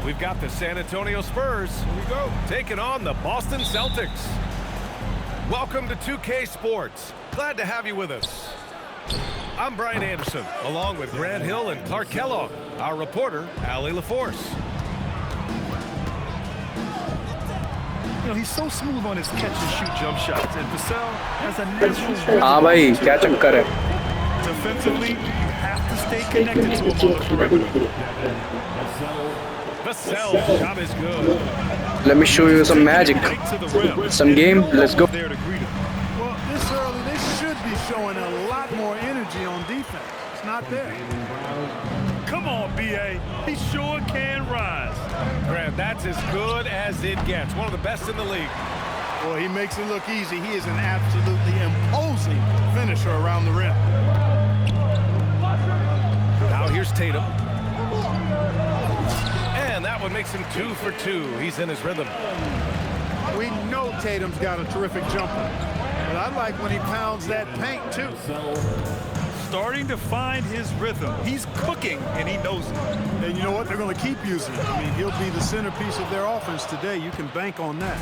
We've got the San Antonio Spurs taking on the Boston Celtics. Welcome to 2K Sports. Glad to have you with us. I'm Brian Anderson, along with Grant Hill and Clark Kellogg. Our reporter, Allie LaForce. You know, he's so smooth on his catch-and-shoot jump shots, and Vassell has a natural हाँ भाई क्या चक्कर है? defensively, you have to stay connected to him on the perimeter. Vassell's shot is good. Let me show you some magic. Right to the rim. Some game. Let's go. There to greet him. Well, this early, they should be showing a lot more energy on defense. It's not there. Come on, B.A. He sure can rise. Grant, that's as good as it gets. One of the best in the league. Well, he makes it look easy. He is an absolutely imposing finisher around the rim. Now here's Tatum. And that one makes him 2 for 2. He's in his rhythm. We know Tatum's got a terrific jumper, but I like when he pounds that paint, too. Starting to find his rhythm. He's cooking, and he knows it. And you know what? They're going to keep using him. I mean, he'll be the centerpiece of their offense today. You can bank on that.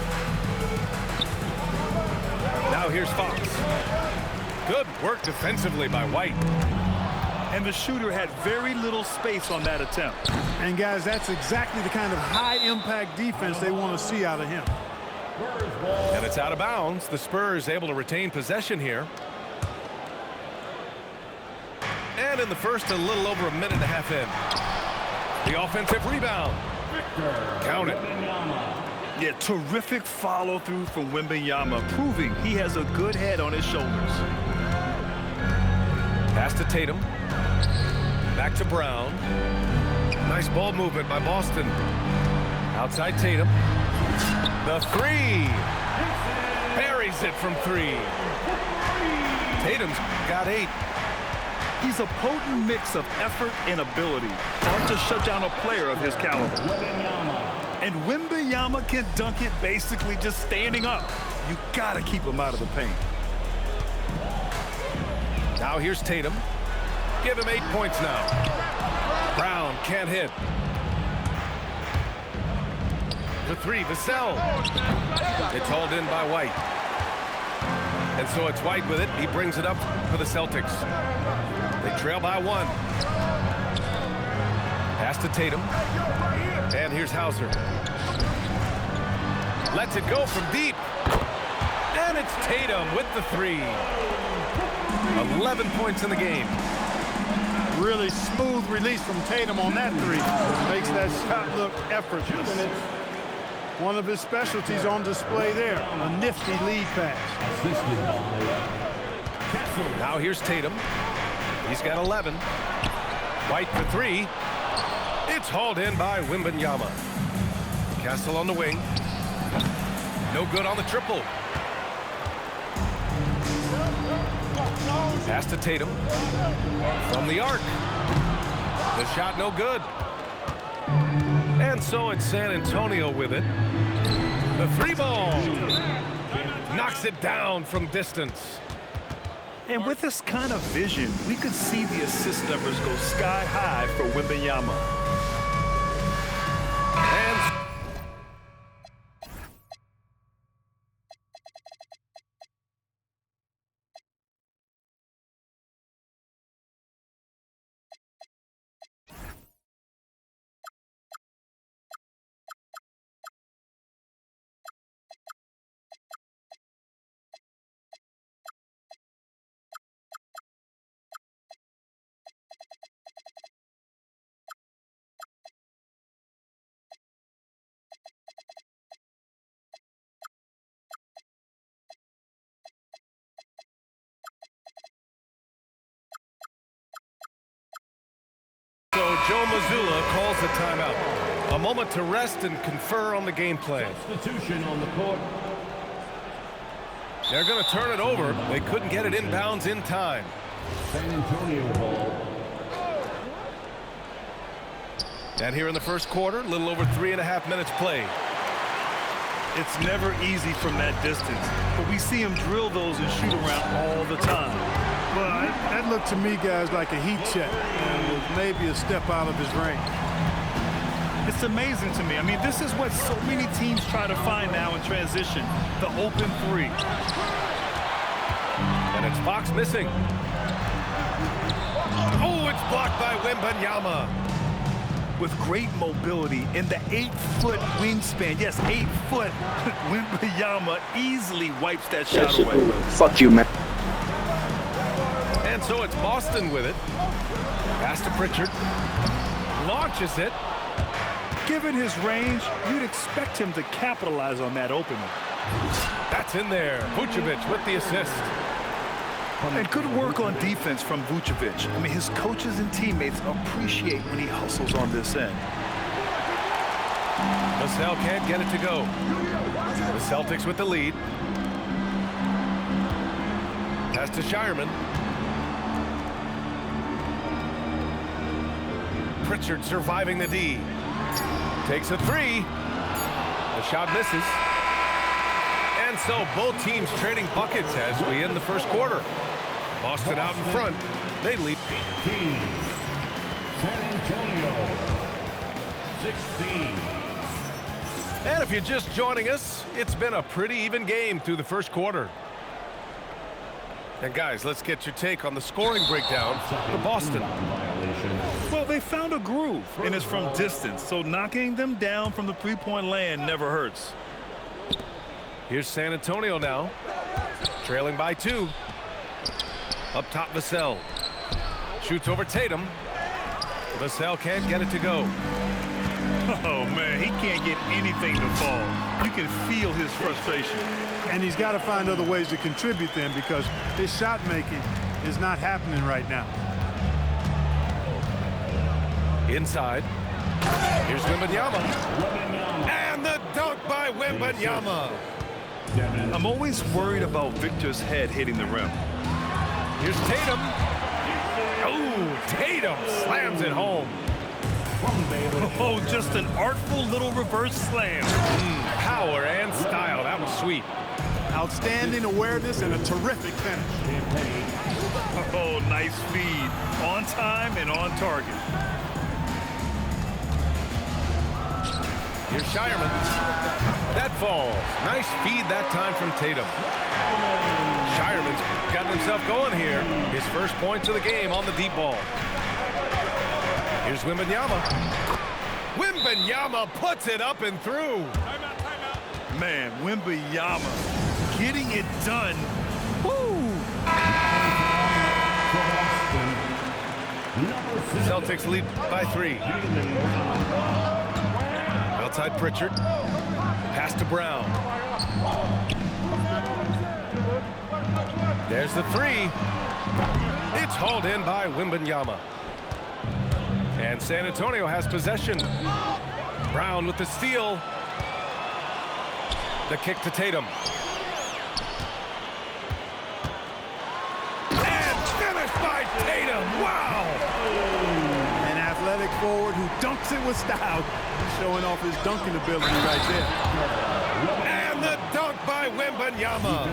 Now here's Fox. Good work defensively by White. And the shooter had very little space on that attempt. And, guys, that's exactly the kind of high-impact defense they want to see out of him. And it's out of bounds. The Spurs able to retain possession here. And in the first, a little over a minute and a half in. The offensive rebound. Count it. Yeah, terrific follow-through from Wembenyama, proving he has a good head on his shoulders. Pass to Tatum. Back to Brown. Nice ball movement by Boston. Outside Tatum. The three. Buries it from 3. Tatum's got 8. He's a potent mix of effort and ability. Hard to shut down a player of his caliber. And Wembenyama can dunk it basically just standing up. You gotta keep him out of the paint. Now here's Tatum. Give him 8 points now. Brown can't hit. The 3, Vassell. It's hauled in by White. And so it's White with it. He brings it up for the Celtics. They trail by 1. Pass to Tatum. And here's Hauser. Lets it go from deep. And it's Tatum with the 3. 11 points in the game. Really smooth release from Tatum on that 3. Makes that shot look effortless. One of his specialties on display there. A nifty lead pass. Now here's Tatum. He's got 11. White for 3. It's hauled in by Wembenyama. Castle on the wing. No good on the triple. Pass to Tatum. From the arc. The shot no good. And so it's San Antonio with it. The 3 ball. Knocks it down from distance. And with this kind of vision, we could see the assist numbers go sky high for Wembenyama. And so Joe Mazzulla calls the timeout. A moment to rest and confer on the game plan. Substitution on the court. They're going to turn it over. They couldn't get it inbounds in time. San Antonio ball. And here in the first quarter, a little over 3.5 minutes played. It's never easy from that distance, but we see him drill those and shoot around all the time. Well, that looked to me, guys, like a heat check. And was maybe a step out of his range. It's amazing to me. I mean, this is what so many teams try to find now in transition, the open three. And it's Fox missing. Oh, it's blocked by Wembenyama. With great mobility in the 8-foot wingspan. Yes, 8 foot. Wembenyama easily wipes that shot away. Fuck you, man. And so it's Boston with it. Pass to Pritchard. Launches it. Given his range, you'd expect him to capitalize on that opening. That's in there. Vucevic with the assist. And good work on defense from Vucevic. I mean, his coaches and teammates appreciate when he hustles on this end. Vassell can't get it to go. The Celtics with the lead. Pass to Shireman. Pritchard surviving the D. Takes a three. The shot misses. And so both teams trading buckets as we end the first quarter. Boston out in front. They lead. 15. San Antonio. 16. And if you're just joining us, it's been a pretty even game through the first quarter. And guys, let's get your take on the scoring breakdown for Boston. Well, they found a groove, and it's from distance, so knocking them down from the three-point land never hurts. Here's San Antonio now, trailing by 2. Up top, Vassell. Shoots over Tatum. Vassell can't get it to go. Oh, man, he can't get anything to fall. You can feel his frustration. And he's got to find other ways to contribute then because his shot making is not happening right now. Inside. Here's Wembenyama. And the dunk by Wembenyama. I'm always worried about Victor's head hitting the rim. Here's Tatum. Oh, Tatum slams it home. Oh, just an artful little reverse slam. Power and style. That was sweet. Outstanding awareness and a terrific finish. Oh, nice feed. On time and on target. Here's Shireman. That falls. Nice feed that time from Tatum. Shireman's got himself going here. His first points of the game on the deep ball. Here's Wembenyama. Wembenyama puts it up and through. Man, Wembenyama getting it done. Woo! Celtics lead by 3. Outside Pritchard. Pass to Brown. There's the 3. It's hauled in by Wembenyama. And San Antonio has possession. Brown with the steal. The kick to Tatum. And finished by Tatum. Wow! An athletic forward who dunks it with style. He's showing off his dunking ability right there. And the dunk by Wembenyama.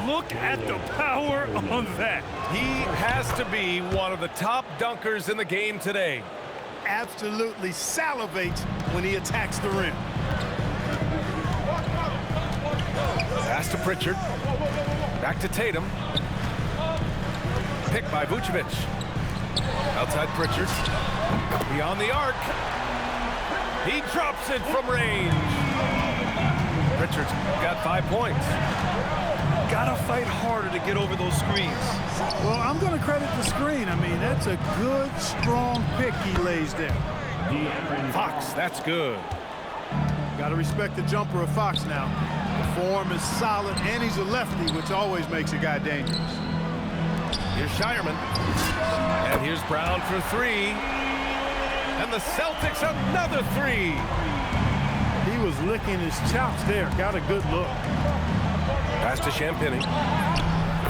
Look at the power on that. He has to be one of the top dunkers in the game today. Absolutely salivates when he attacks the rim. Pass to Pritchard. Back to Tatum. Picked by Vucevic. Outside Pritchard. Beyond the arc. He drops it from range. Pritchard's got 5 points. Gotta fight harder to get over those screens. Well, I'm going to credit the screen. I mean, that's a good, strong pick he lays there. Fox, that's good. Got to respect the jumper of Fox now. The form is solid, and he's a lefty, which always makes a guy dangerous. Here's Shireman. And here's Brown for 3. And the Celtics another 3. He was licking his chops there. Got a good look. Pass to Champagny.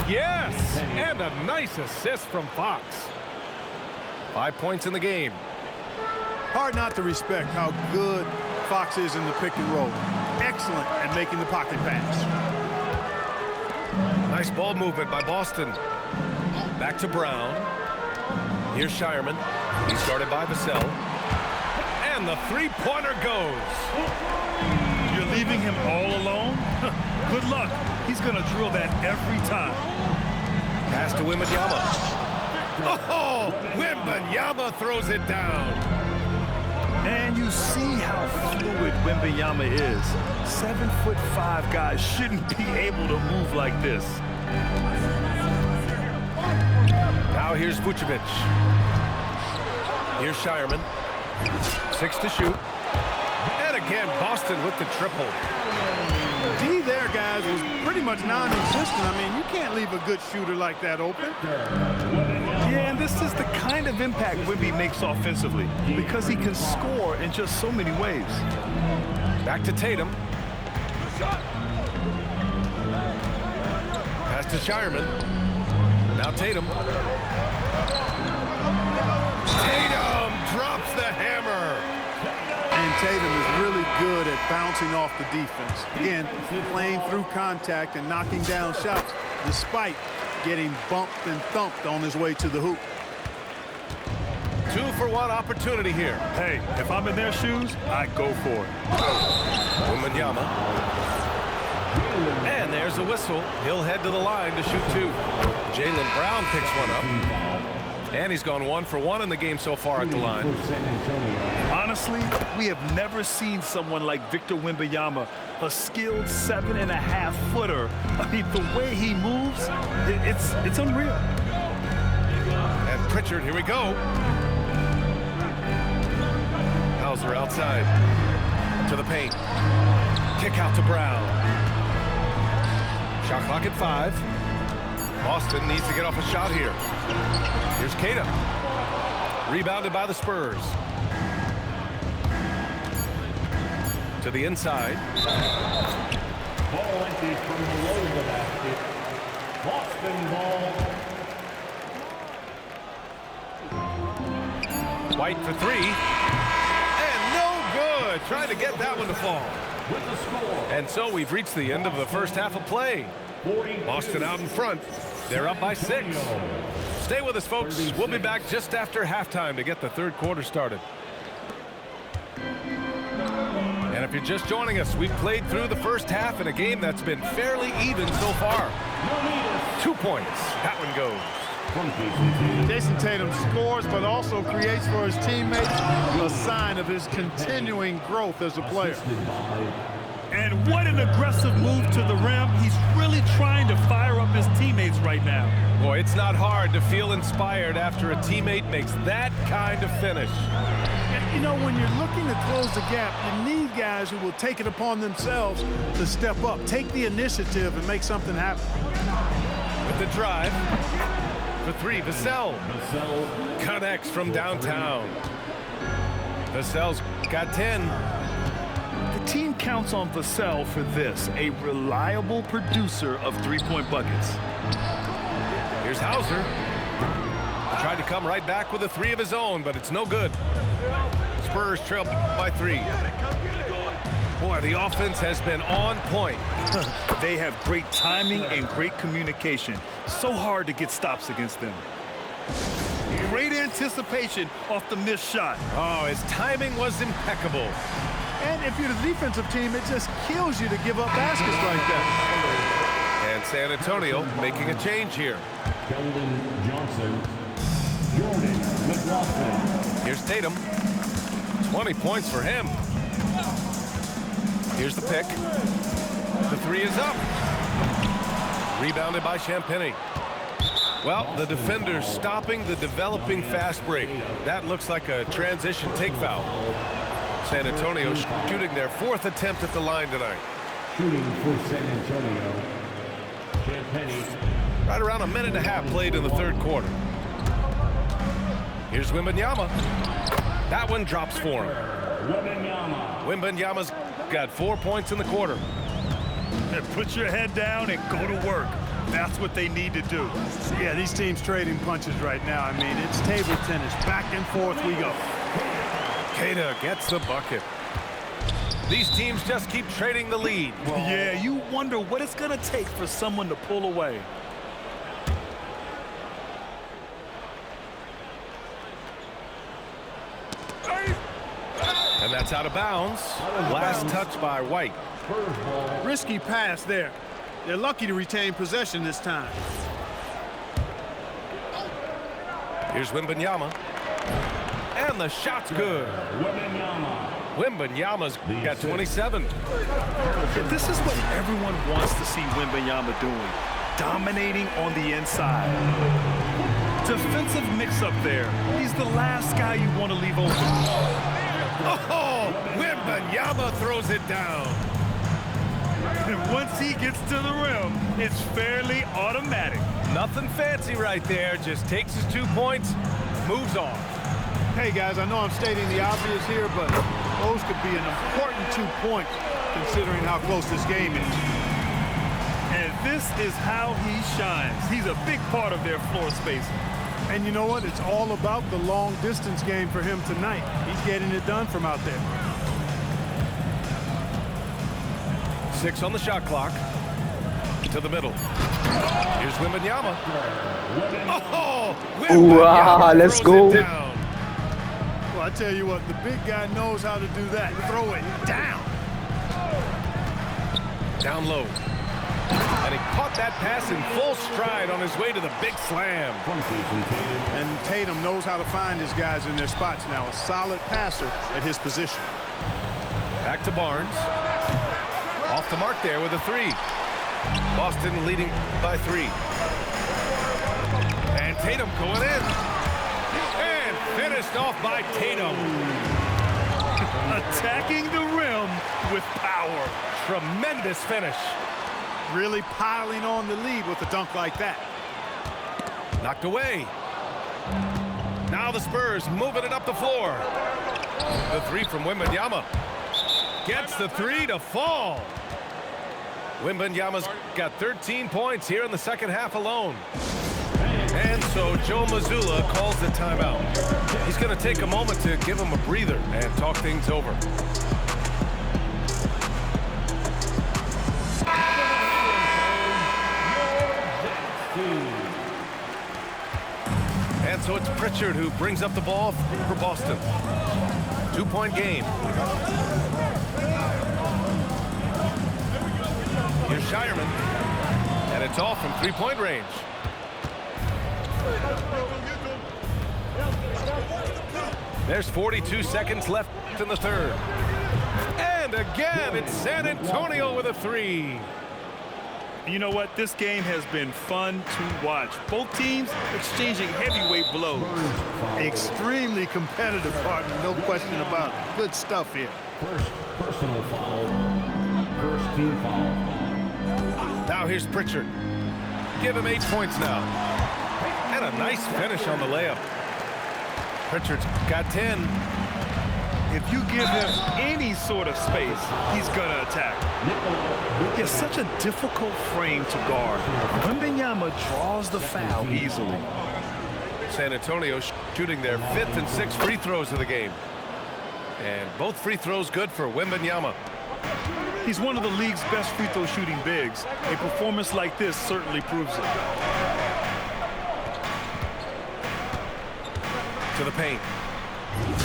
Yes! And a nice assist from Fox. 5 points in the game. Hard not to respect how good Fox is in the pick and roll. Excellent at making the pocket pass. Nice ball movement by Boston. Back to Brown. Here's Shireman. He's guarded by Vassell. And the three-pointer goes. You're leaving him all alone? Good luck. He's going to drill that every time. Pass to Wembenyama. Oh, Wembenyama throws it down. And you see how fluid Wembenyama is. 7'5" guys shouldn't be able to move like this. Now here's Vucevic. Here's Shireman. 6 to shoot. And again, Boston with the triple. D there, guys, was pretty much non-existent. I mean, you can't leave a good shooter like that open. Yeah, and this is the kind of impact Wemby makes offensively because he can score in just so many ways. Back to Tatum. Pass to Shireman. Now Tatum. Tatum drops the hammer. And Tatum is really good at bouncing off the defense. Again, playing through contact and knocking down shots despite getting bumped and thumped on his way to the hoop. 2-for-1 opportunity here. Hey, if I'm in their shoes, I go for it. Wembenyama. And there's a whistle. He'll head to the line to shoot 2. Jaylen Brown picks one up. And he's gone 1-for-1 in the game so far at the line. Honestly, we have never seen someone like Victor Wembanyama, a skilled 7.5-footer. I mean, the way he moves, it's unreal. And Pritchard, here we go. Hauser outside to the paint. Kick out to Brown. Shot clock at 5. Boston needs to get off a shot here. Here's Keita. Rebounded by the Spurs. To the inside. Ball empty from below the basket. Boston ball. White for 3. And no good. Trying to get that one to fall. With the score. And so we've reached the end of the first half of play. Boston out in front. They're up by 6. Stay with us, folks. We'll be back just after halftime to get the third quarter started. And if you're just joining us, we've played through the first half in a game that's been fairly even so far. 2 points. That one goes. Jason Tatum scores, but also creates for his teammates a sign of his continuing growth as a player. And what an aggressive move to the rim. He's really trying to fire up his teammates right now. Boy, it's not hard to feel inspired after a teammate makes that kind of finish. You know, when you're looking to close the gap, you need guys who will take it upon themselves to step up, take the initiative, and make something happen. With the drive. For 3, Vassell. Connects from downtown. Vassell's got 10. The team counts on Vassell for this, a reliable producer of three-point buckets. Here's Hauser. Tried to come right back with a 3 of his own, but it's no good. Spurs trail by 3. Boy, the offense has been on point. They have great timing and great communication. So hard to get stops against them. Great anticipation off the missed shot. Oh, his timing was impeccable. And if you're the defensive team, it just kills you to give up baskets like that. And San Antonio making a change here. Keldon Johnson. Jordan McLaughlin. Here's Tatum. 20 points for him. Here's the pick. The 3 is up. Rebounded by Champagnie. Well, the defender's stopping the developing fast break. That looks like a transition take foul. San Antonio shooting their 4th attempt at the line tonight. Shooting for San Antonio. Champagnie. Right around a minute and a half played in the third quarter. Here's Wembenyama. That one drops for him. Wembenyama's got 4 points in the quarter. Put your head down and go to work. That's what they need to do. Yeah, these teams trading punches right now. I mean, it's table tennis. Back and forth we go. Keita gets the bucket. These teams just keep trading the lead. Yeah, you wonder what it's going to take for someone to pull away. And that's out of bounds. Last touch by White. Risky pass there. They're lucky to retain possession this time. Here's Wembenyama. And the shot's good. Wembanyama's got 27. This is what everyone wants to see Wembenyama doing. Dominating on the inside. Defensive mix-up there. He's the last guy you want to leave open. Oh, Wembenyama throws it down. And once he gets to the rim, it's fairly automatic. Nothing fancy right there. Just takes his 2 points, moves on. Hey, guys, I know I'm stating the obvious here, but those could be an important 2 points considering how close this game is. And this is how he shines. He's a big part of their floor spacing. And you know what? It's all about the long-distance game for him tonight. He's getting it done from out there. 6 on the shot clock. To the middle. Here's Wembenyama. Oh, Wow, let's go. Well, I tell you what, the big guy knows how to do that. Throw it down. Down low. And he caught that pass in full stride on his way to the big slam. And Tatum knows how to find his guys in their spots now. A solid passer at his position. Back to Barnes. Off the mark there with a 3. Boston leading by 3. And Tatum going in. And finished off by Tatum. Attacking the rim with power. Tremendous finish. Really piling on the lead with a dunk like that. Knocked away. Now the Spurs moving it up the floor. The 3 from Wembenyama. Gets the 3 to fall. Wembenyama's got 13 points here in the second half alone. And so Joe Mazzulla calls the timeout. He's going to take a moment to give him a breather and talk things over. And so it's Pritchard who brings up the ball for Boston. 2-point game. Here's Shireman. And it's off from 3-point range. There's 42 seconds left in the third. And again, it's San Antonio with a 3. You know what? This game has been fun to watch. Both teams exchanging heavyweight blows. Extremely competitive, partner, no question about it. Good stuff here. First personal foul. First team foul. Now here's Pritchard. Give him 8 points now. And a nice finish on the layup. Pritchard's got 10. If you give him any sort of space, he's going to attack. It's such a difficult frame to guard. Wembenyama draws the foul easily. San Antonio shooting their 5th and 6th free throws of the game. And both free throws good for Wembenyama. He's one of the league's best free throw shooting bigs. A performance like this certainly proves it. To the paint.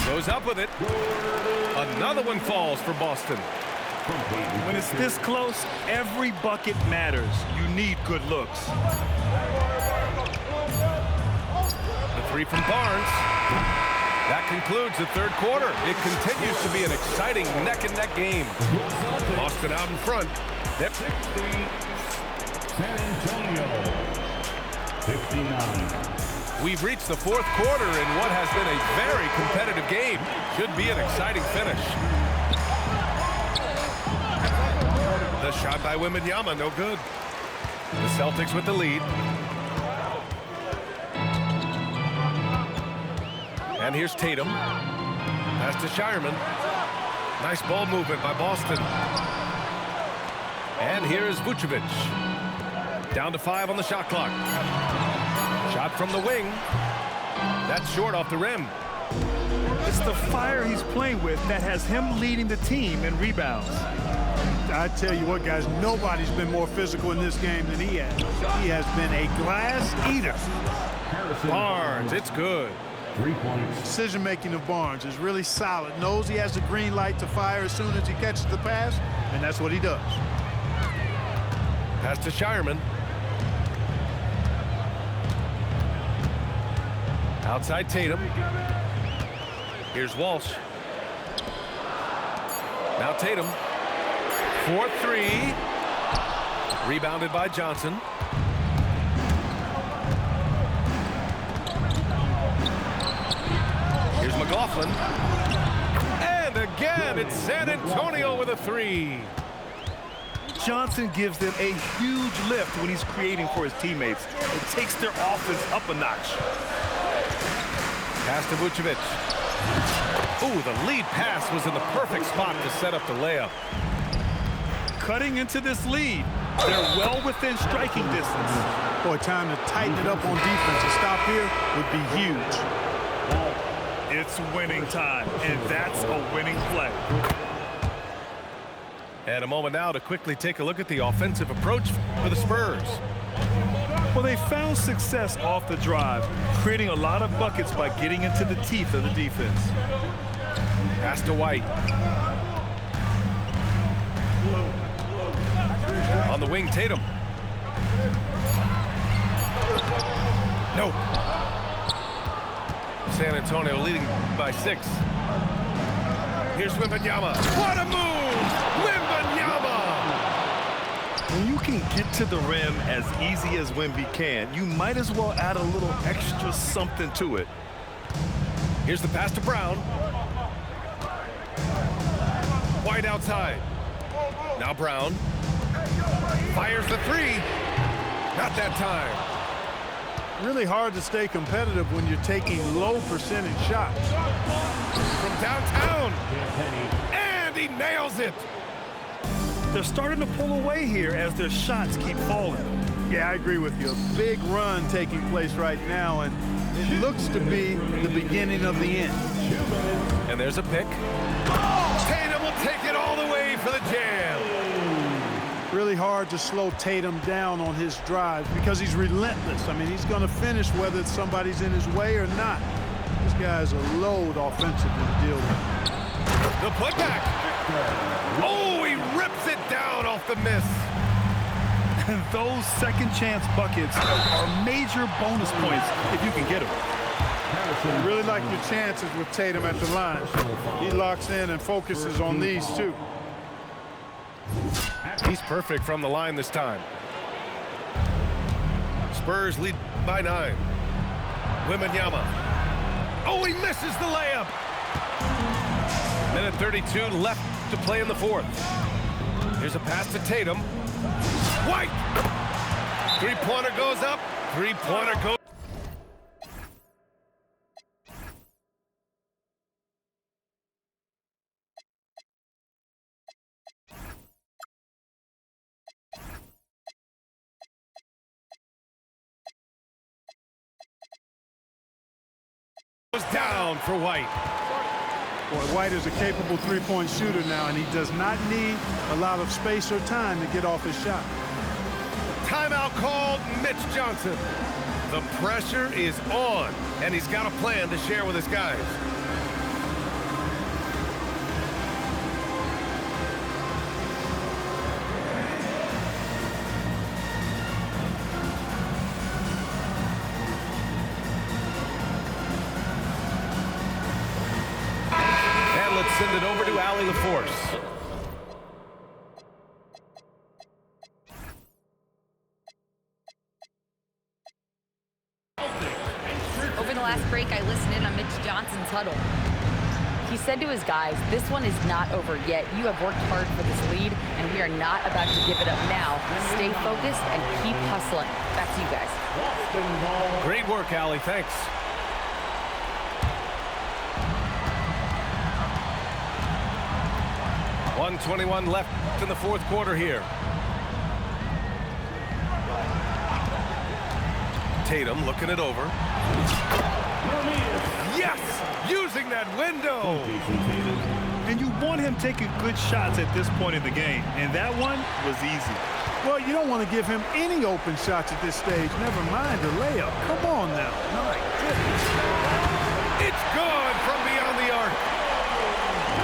Goes up with it. Another one falls for Boston. When it's this close, every bucket matters. You need good looks. The 3 from Barnes. That concludes the third quarter. It continues to be an exciting neck-and-neck game. Boston out in front. Yep. San Antonio, 59. We've reached the fourth quarter in what has been a very competitive game. Should be an exciting finish. The shot by Wembenyama, no good. The Celtics with the lead. And here's Tatum. Pass to Shireman. Nice ball movement by Boston. And here's Vucevic. Down to 5 on the shot clock. Shot from the wing. That's short off the rim. It's the fire he's playing with that has him leading the team in rebounds. I tell you what, guys, nobody's been more physical in this game than he has. He has been a glass eater. Barnes, it's good. 3 points. Decision-making of Barnes is really solid. Knows he has the green light to fire as soon as he catches the pass, and that's what he does. Pass to Shireman. Outside Tatum. Here's Walsh. Now Tatum. 4-3. Rebounded by Johnson. Here's McLaughlin. And again, it's San Antonio with a 3. Johnson gives them a huge lift when he's creating for his teammates. It takes their offense up a notch. Pass to Vucevic. Ooh, the lead pass was in the perfect spot to set up the layup. Cutting into this lead. They're well within striking distance. Boy, time to tighten it up on defense. A stop here would be huge. It's winning time, and that's a winning play. And a moment now to quickly take a look at the offensive approach for the Spurs. Well, they found success off the drive, creating a lot of buckets by getting into the teeth of the defense. Pass to White. On the wing, Tatum. No. San Antonio leading by 6. Here's Wembenyama. What a move! Wembenyama! When you can get to the rim as easy as Wemby can, you might as well add a little extra something to it. Here's the pass to Brown. White outside. Now Brown. Fires the 3. Not that time. Really hard to stay competitive when you're taking low percentage shots. From downtown. And he nails it. They're starting to pull away here as their shots keep falling. Yeah, I agree with you. A big run taking place right now, and it looks to be the beginning of the end. And there's a pick. Tatum will take it all the way for the jam. Really hard to slow Tatum down on his drive because he's relentless. I mean, he's going to finish whether somebody's in his way or not. This guy's a load offensively to deal with. The putback. Oh, he rips it down off the miss. And those second chance buckets are major bonus points if you can get them. You really like your chances with Tatum at the line. He locks in and focuses on these two. He's perfect from the line this time. Spurs lead by 9. Wembenyama. Oh, he misses the layup. Minute 32 left to play in the 4th. Here's a pass to Tatum. White. 3-pointer goes up. 3-pointer goes. Down for White. Boy, White is a capable three-point shooter now, and he does not need a lot of space or time to get off his shot. Timeout called. Mitch Johnson. The pressure is on, and he's got a plan to share with his guys. Send it over to Allie LaForce. Over the last break, I listened in on Mitch Johnson's huddle. He said to his guys, this one is not over yet. You have worked hard for this lead, and we are not about to give it up now. Stay focused and keep hustling. Back to you guys. Great work, Allie. Thanks. .121 left in the 4th quarter here. Tatum looking it over. Yes! Use that window. And you want him taking good shots at this point in the game, and that one was easy. Well, you don't want to give him any open shots at this stage, never mind a layup. Come on now. My goodness. It's good from beyond the arc.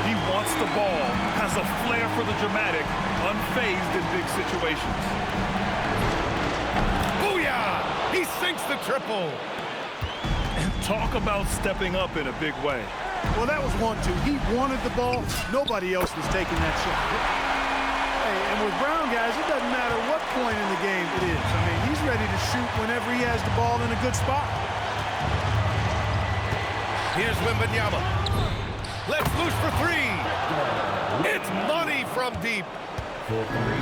He wants the ball, has a flair for the dramatic, unfazed in big situations. Booyah! He sinks the triple. And talk about stepping up in a big way. Well, that was 1-2. He wanted the ball. Nobody else was taking that shot. Hey, and with Brown, guys, it doesn't matter what point in the game it is. I mean, he's ready to shoot whenever he has the ball in a good spot. Here's Wembenyama. Let's loose for three. It's money from deep.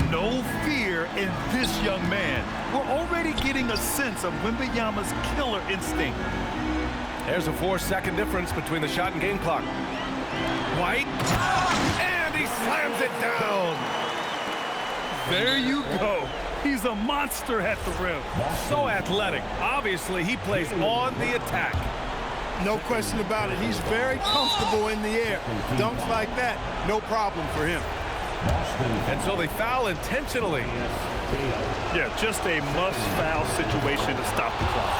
No fear in this young man. We're already getting a sense of Wembenyama's killer instinct. There's a 4-second difference between the shot and game clock. White, and he slams it down. There you go. He's a monster at the rim. So athletic. Obviously, he plays on the attack. No question about it. He's very comfortable in the air. Dunks like that, no problem for him. And so they foul intentionally. Yeah, just a must-foul situation to stop the clock.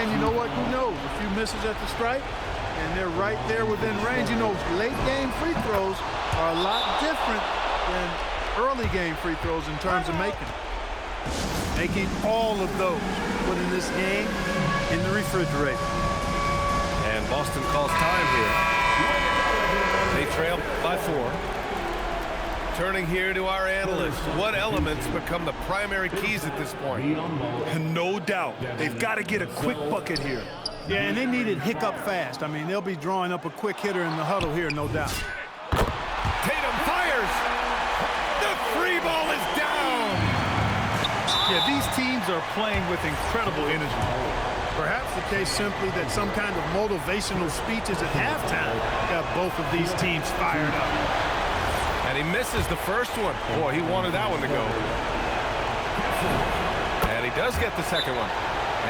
And you know what? Who knows? A few misses at the stripe, and they're right there within range. You know, late-game free throws are a lot different than early-game free throws in terms of making all of those, putting this game in the refrigerator. And Boston calls time here. They trail by 4. Turning here to our analysts. What elements become the primary keys at this point? No doubt. They've got to get a quick bucket here. Yeah, and they need it hiccup fast. I mean, they'll be drawing up a quick hitter in the huddle here, no doubt. Tatum fires. The free ball is down. Yeah, these teams are playing with incredible energy. Perhaps the case simply that some kind of motivational speeches at halftime got both of these teams fired up. And he misses the first one. Boy, he wanted that one to go. And he does get the second one.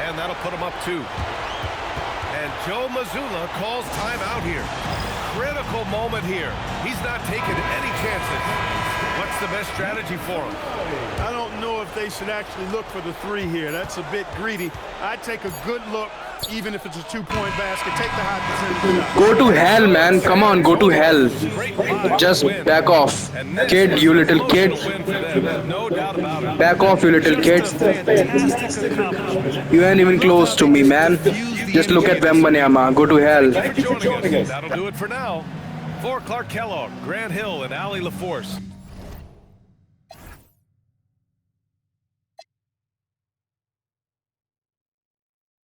And that'll put him up 2. And Joe Mazzulla calls timeout here. Critical moment here. He's not taking any chances. What's the best strategy for him? I don't know if they should actually look for the 3 here. That's a bit greedy. I'd take a good look, even if it's a 2-point basket. Take the high percentage shot. Go to hell, man. Come on, go to hell. Just back off. Kid, you little kid. No doubt about it. Back off, you little kids. You ain't even close to me, man. Just look at Wembenyama. Go to hell. Thanks for joining us. That'll do it for now. For Clark Kellogg, Grant Hill, and Allie LaForce.